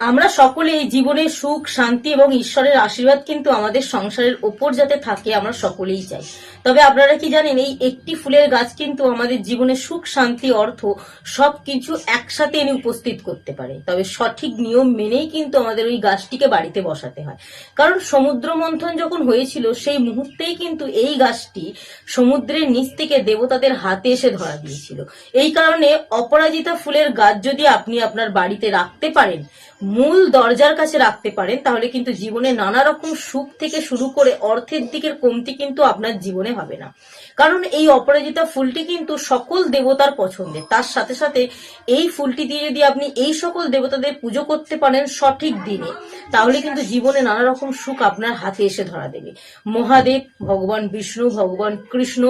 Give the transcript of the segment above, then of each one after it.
আমরা সকলে এই জীবনে সুখ শান্তি এবং ঈশ্বরের আশীর্বাদ কিন্তু আমাদের সংসারের ওপর যাতে থাকে আমরা সকলেই চাই। তবে আপনারা কি জানেন, এই একটি ফুলের গাছ কিন্তু আমাদের জীবনে সুখ শান্তি অর্থ সবকিছু একসাথে এনে উপস্থিত করতে পারে। তবে সঠিক নিয়ম মেনেই কিন্তু আমাদের ওই গাছটিকে বাড়িতে বসাতে হয়। কারণ সমুদ্র মন্থন যখন হয়েছিল সেই মুহূর্তেই কিন্তু এই গাছটি সমুদ্রের নিচ থেকে দেবতাদের হাতে এসে ধরা দিয়েছিল। এই কারণে অপরাজিতা ফুলের গাছ যদি আপনি আপনার বাড়িতে রাখতে পারেন, মূল দরজার কাছে রাখতে পারেন, তাহলে কিন্তু জীবনে নানা রকম সুখ থেকে শুরু করে অর্থের দিকের কমতি কিন্তু আপনার জীবনে হবে না। কারণ এই অপরাজিতা ফুলটি কিন্তু সকল দেবতার পছন্দের। তার সাথে সাথে এই ফুলটি দিয়ে যদি আপনি এই সকল দেবতাদের পুজো করতে পারেন সঠিক দিনে, তাহলে কিন্তু জীবনে নানা রকম সুখ আপনার হাতে এসে ধরা দেবে। মহাদেব, ভগবান বিষ্ণু, ভগবান কৃষ্ণ,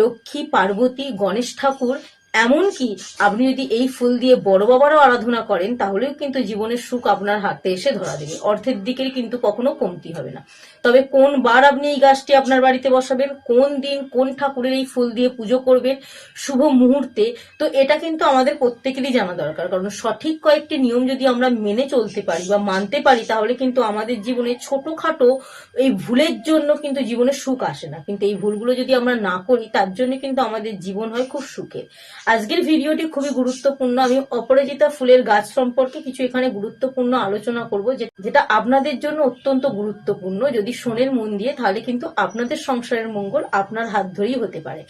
লক্ষ্মী, পার্বতী, গণেশ ঠাকুর, এমনকি আপনি যদি এই ফুল দিয়ে বড় বাবারও আরাধনা করেন তাহলেও কিন্তু জীবনের সুখ আপনার হাতে এসে ধরা দেবে। অর্থের দিকের কিন্তু কখনো কমতি হবে না। তবে কোন বার আপনি এই গাছটি আপনার বাড়িতে বসাবেন, কোন দিন কোন ঠাকুরের এই ফুল দিয়ে পুজো করবেন, শুভ মুহূর্তে, তো এটা কিন্তু আমাদের প্রত্যেকেরই জানা দরকার। কারণ সঠিক কয়েকটি নিয়ম যদি আমরা মেনে চলতে পারি বা মানতে পারি, তাহলে কিন্তু আমাদের জীবনে ছোটখাটো এই ভুলের জন্য কিন্তু জীবনে সুখ আসে না। কিন্তু এই ভুলগুলো যদি আমরা না করি, তার জন্য কিন্তু আমাদের জীবন হয় খুব সুখের। আজকের ভিডিওটি খুবই গুরুত্বপূর্ণ। আমি অপরাজিতা ফুলের গাছ সম্পর্কে কিছু এখানে গুরুত্বপূর্ণ আলোচনা করব, যেটা আপনাদের জন্য অত্যন্ত গুরুত্বপূর্ণ। যদি শোনেন মন দিয়ে, তাহলে কিন্তু আপনাদের সংসারের মঙ্গল আপনার হাত ধরেই হতে পারে।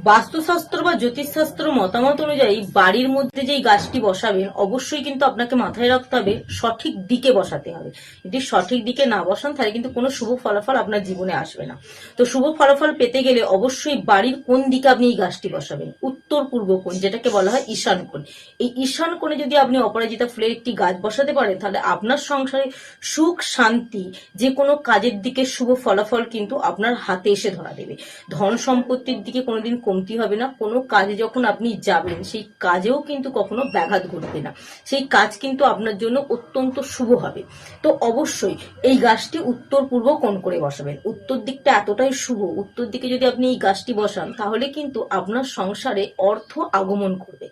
বাস্তুশাস্ত্র বা জ্যোতিষশাস্ত্র মতামত অনুযায়ী বাড়ির মধ্যে যেই গাছটি বসাবেন, অবশ্যই কিন্তু আপনাকে মাথায় রাখতে হবে সঠিক দিকে বসাতে হবে। যদি সঠিক দিকে না বসান, তাহলে কিন্তু কোনো শুভ ফলাফল আপনার জীবনে আসবে না। তো শুভ ফলাফল পেতে গেলে অবশ্যই বাড়ির কোন দিকে আপনি এই গাছটি বসাবেন, উত্তর পূর্ব কোণ, যেটাকে বলা হয় ঈশান কোণ। এই ঈশান কোণে যদি আপনি অপরাজিতা ফুলের একটি গাছ বসাতে পারেন, তাহলে আপনার সংসারে সুখ শান্তি, যে কোনো কাজের দিকে শুভ ফলাফল কিন্তু আপনার হাতে এসে ধরা দেবে। ধন সম্পত্তির দিকে কোনোদিন কমতি হবে না। কোনো কাজে যখন আপনি যাবেন, সেই কাজেও কিন্তু কখনো ব্যাঘাত ঘটবে না। সেই কাজ কিন্তু আপনার জন্য অত্যন্ত শুভ হবে। তো অবশ্যই এই গাছটি উত্তর পূর্ব কোণ করে বসাবেন। উত্তর দিকটা এতটাই শুভ, উত্তর দিকে যদি আপনি এই গাছটি বসান, তাহলে কিন্তু আপনার সংসারে অর্থ আগমন করবে।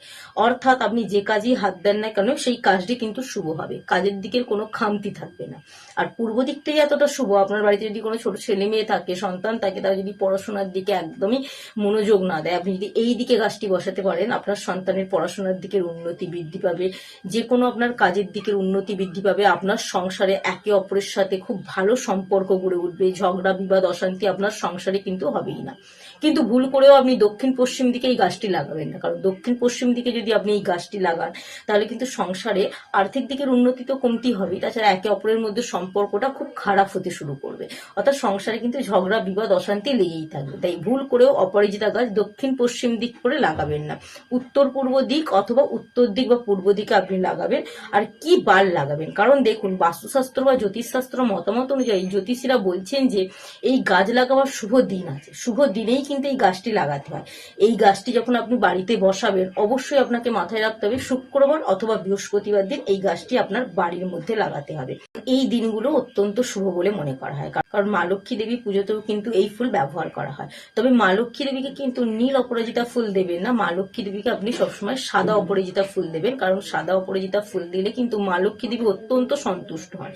অর্থাৎ আপনি যে কাজেই হাত দেন না কেন, সেই কাজটি কিন্তু শুভ হবে। কাজের দিকের কোনো খামতি থাকবে না। আর পূর্ব দিকটাই এতটা শুভ, আপনার বাড়িতে যদি কোনো ছোট ছেলে মেয়ে থাকে, সন্তান থাকে, তারা যদি পড়াশোনার দিকে একদমই মনোযোগ না দেয়, আপনি যদি এই দিকে গাছটি বসাতে পারেন, আপনার সন্তানের পড়াশোনার দিকের উন্নতি বৃদ্ধি পাবে। যে কোনো আপনার কাজের দিকের উন্নতি বৃদ্ধি পাবে। আপনার সংসারে একে অপরের সাথে খুব ভালো সম্পর্ক গড়ে উঠবে। ঝগড়া বিবাদ অশান্তি আপনার সংসারে কিন্তু হবেই না। কিন্তু ভুল করেও আপনি দক্ষিণ পশ্চিম দিকে এই গাছটি লাগাবেন না। কারণ দক্ষিণ পশ্চিম দিকে যদি আপনি এই গাছটি লাগান, তাহলে কিন্তু সংসারে আর্থিক দিকের উন্নতি তো কমতি হবে, তাছাড়া একে অপরের মধ্যে সম্পর্কটা খুব খারাপ হতে শুরু করবে। অর্থাৎ সংসারে কিন্তু ঝগড়া বিবাদ অশান্তি লেগেই থাকবে। তাই ভুল করেও অপরাজিতা গাছ দক্ষিণ পশ্চিম দিক করে লাগাবেন না। উত্তর পূর্ব দিক অথবা উত্তর দিক বা পূর্ব দিকে আপনি লাগাবেন। আর কি বার লাগাবেন, কারণ দেখুন, বাস্তুশাস্ত্র বা জ্যোতিষশাস্ত্র মতামত অনুযায়ী জ্যোতিষীরা বলছেন যে এই গাছ লাগাবার শুভ দিন আছে। শুভ দিনেই কিন্তু এই গাছটি লাগাতে হয়। এই গাছটি যখন আপনি বাড়িতে বসাবেন, অবশ্যই আপনাকে মাথায় রাখতে হবে শুক্রবার অথবা বৃহস্পতিবার দিন এই গাছটি আপনার বাড়ির মধ্যে লাগাতে হবে। এই দিনগুলো অত্যন্ত শুভ বলে মনে করা হয়। কারণ মা লক্ষ্মী দেবী পুজোতেও কিন্তু এই ফুল ব্যবহার করা হয়। তবে মা লক্ষ্মী দেবীকে কিন্তু নীল অপরাজিতা ফুল দেবেন না। মা লক্ষ্মী দেবীকে আপনি সবসময় সাদা অপরাজিতা ফুল দেবেন। কারণ সাদা অপরাজিতা ফুল দিলে কিন্তু মা লক্ষ্মী দেবী অত্যন্ত সন্তুষ্ট হন।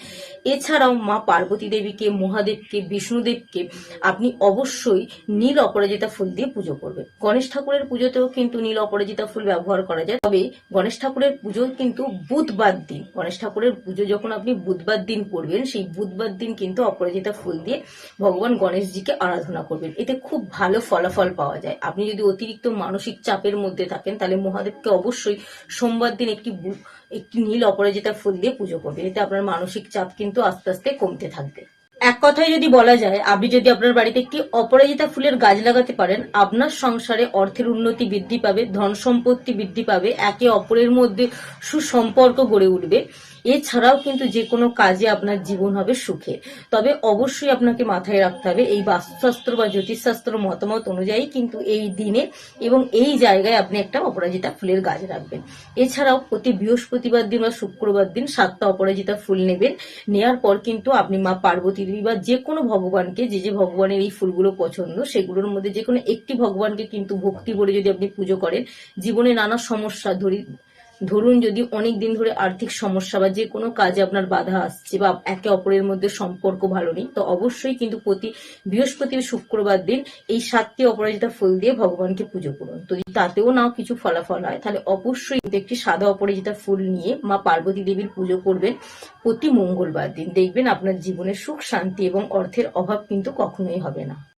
এছাড়াও মা পার্বতী দেবীকে, মহাদেবকে, বিষ্ণুদেবকে আপনি অবশ্যই নীল অপরাজিতা ফুল দিয়ে পুজো করবেন। গণেশ ঠাকুরের পুজোতেও কিন্তু নীল অপরাজিতা ফুল ব্যবহার করা যায়। তবে গণেশ ঠাকুরের পুজো কিন্তু বুধবার দিন। গণেশ ঠাকুরের পুজো যখন আপনি বুধবার দিন করবেন, সেই বুধবার দিন কিন্তু অপরাজিতা ফুল দিয়ে ভগবান গণেশজিকে আরাধনা করবেন। এতে খুব ভালো ফলাফল পাওয়া যায়। আপনি যদি অতিরিক্ত মানসিক চাপের মধ্যে থাকেন, তাহলে মহাদেবকে অবশ্যই সোমবার দিন একটি নীল অপরাজিতা ফুল দিয়ে পুজো করবেন। এতে আপনার মানসিক চাপ কিন্তু আস্তে আস্তে কমতে থাকবে। এক কথায় যদি বলা যায়, আপনি যদি আপনার বাড়িতে একটি অপরাজিতা ফুলের গাছ লাগাতে পারেন, আপনার সংসারে অর্থের উন্নতি বৃদ্ধি পাবে, ধন সম্পত্তি বৃদ্ধি পাবে, একে অপরের মধ্যে সুসম্পর্ক গড়ে উঠবে। এছাড়াও কিন্তু যে কোনো কাজে আপনার জীবন হবে সুখে। তবে অবশ্যই আপনাকে মাথায় রাখতে হবে, এই বাস্তুশাস্ত্র বা জ্যোতিষশাস্ত্র মতামত অনুযায়ী কিন্তু এই দিনে এবং এই জায়গায় আপনি একটা অপরাজিতা ফুলের গাছ রাখবেন। এছাড়াও প্রতি বৃহস্পতিবার দিন বা শুক্রবার দিন 7টা অপরাজিতা ফুল নেবেন। নেওয়ার পর কিন্তু আপনি মা পার্বতী দেবী বা যে কোনো ভগবানকে, যে ভগবানের এই ফুলগুলো পছন্দ, সেগুলোর মধ্যে যে কোনো একটি ভগবানকে কিন্তু ভক্তি করে যদি আপনি পুজো করেন, জীবনে নানা সমস্যা ধরুন যদি অনেক দিন ধরে আর্থিক সমস্যা বা যে কোনো কাজে আপনার বাধা আসছে বা একে অপরের মধ্যে সম্পর্ক ভালো নেই, তো অবশ্যই কিন্তু প্রতি বৃহস্পতি ও শুক্রবার দিন এই 7টি অপরাজিতা ফুল দিয়ে ভগবানকে পুজো করুন। তো যদি তাতেও নাও কিছু ফলাফল হয়, তাহলে অবশ্যই কিন্তু একটি সাদা অপরাজিতা ফুল নিয়ে মা পার্বতী দেবীর পুজো করবেন প্রতি মঙ্গলবার দিন। দেখবেন আপনার জীবনে সুখ শান্তি এবং অর্থের অভাব কিন্তু কখনোই হবে না।